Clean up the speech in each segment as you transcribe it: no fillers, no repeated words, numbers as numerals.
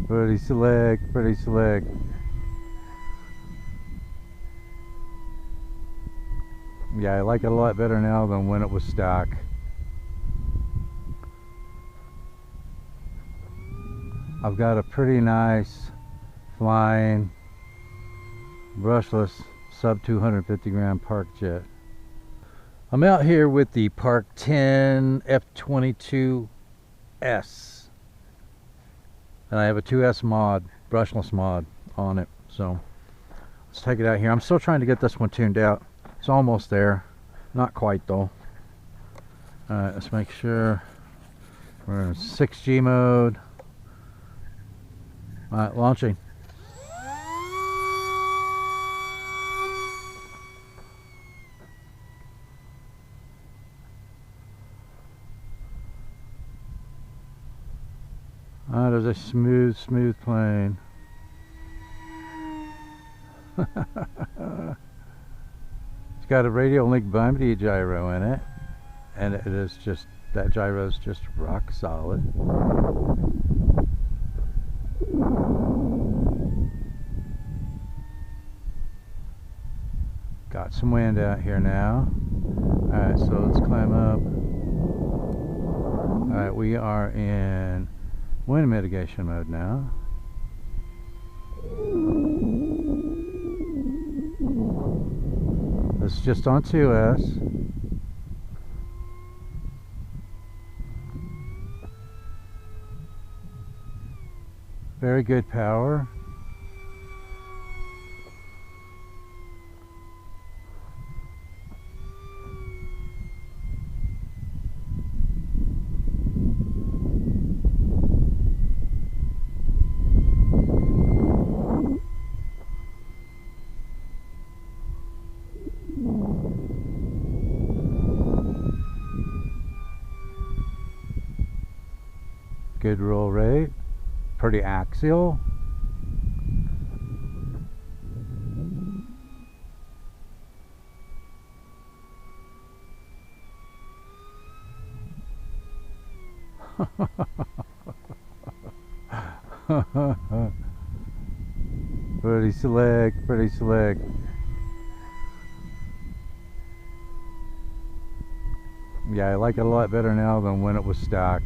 Pretty slick, pretty slick. Yeah, I like it a lot better now than when it was stock. I've got a pretty nice flying brushless sub 250 gram Parkjet. I'm out here with the Park10 F22 S, and I have a 2S mod, brushless mod on it. So let's take it out here. I'm still trying to get this one tuned out. It's almost there, not quite though. Alright, let's make sure we're in 6G mode. Alright, launching. Ah, there's a smooth plane. It's got a RadioLink bimedia gyro in it, and it is just, that gyro is just rock solid. Got some wind out here now. Alright, so let's climb up. Alright, we are in wind mitigation mode now. This is just on 2S. Very good power. Good roll rate, pretty axial. Pretty slick, pretty slick. Yeah, I like it a lot better now than when it was stock.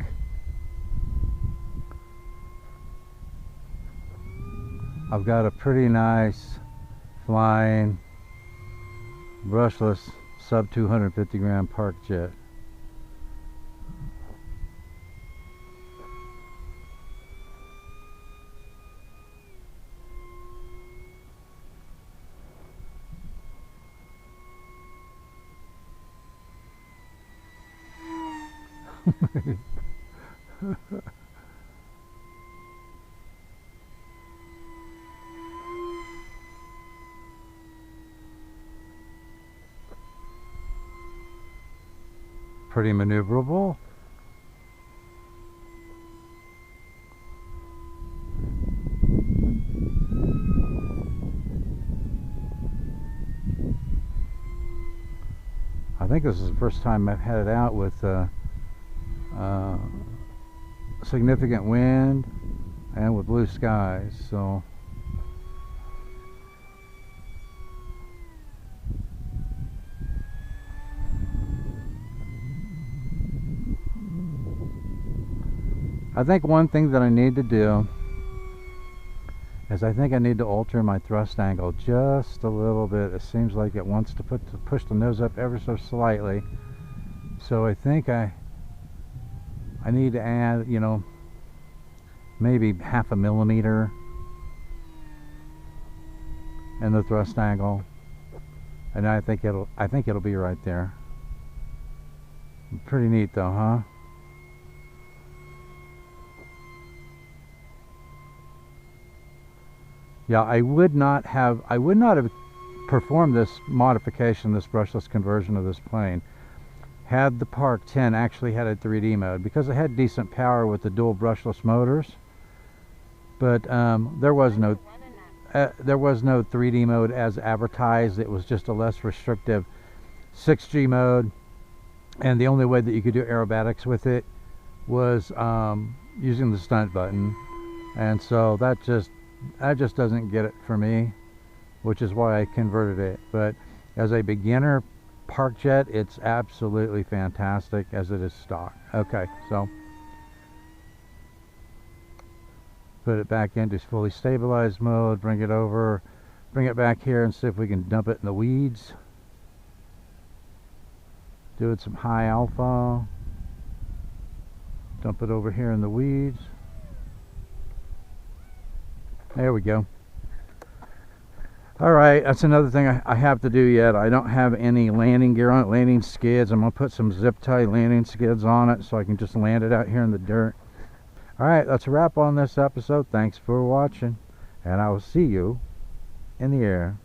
I've got a pretty nice flying brushless sub 250 gram Parkjet. Pretty maneuverable. I think this is the first time I've had it out with significant wind and with blue skies, so I think one thing that I need to do is I think I need to alter my thrust angle just a little bit. It seems like it wants to push the nose up ever so slightly. So I think I need to add, you know, maybe 0.5 millimeter in the thrust angle, and I think it'll be right there. Pretty neat though, huh? Yeah, I would not have performed this modification, this brushless conversion of this plane, had the Park10 actually had a 3D mode, because it had decent power with the dual brushless motors. But there was no 3D mode as advertised. It was just a less restrictive 6G mode and the only way that you could do aerobatics with it was using the stunt button, and so that just doesn't get it for me, which is why I converted it. But as a beginner Parkjet, it's absolutely fantastic as it is stock. Okay, so put it back into fully stabilized mode, bring it over, bring it back here and see if we can dump it in the weeds. Doing some high alpha. Dump it over here in the weeds. There we go. Alright, that's another thing I have to do yet. I don't have any landing gear on it, landing skids. I'm going to put some zip tie landing skids on it so I can just land it out here in the dirt. Alright, that's a wrap on this episode. Thanks for watching, and I will see you in the air.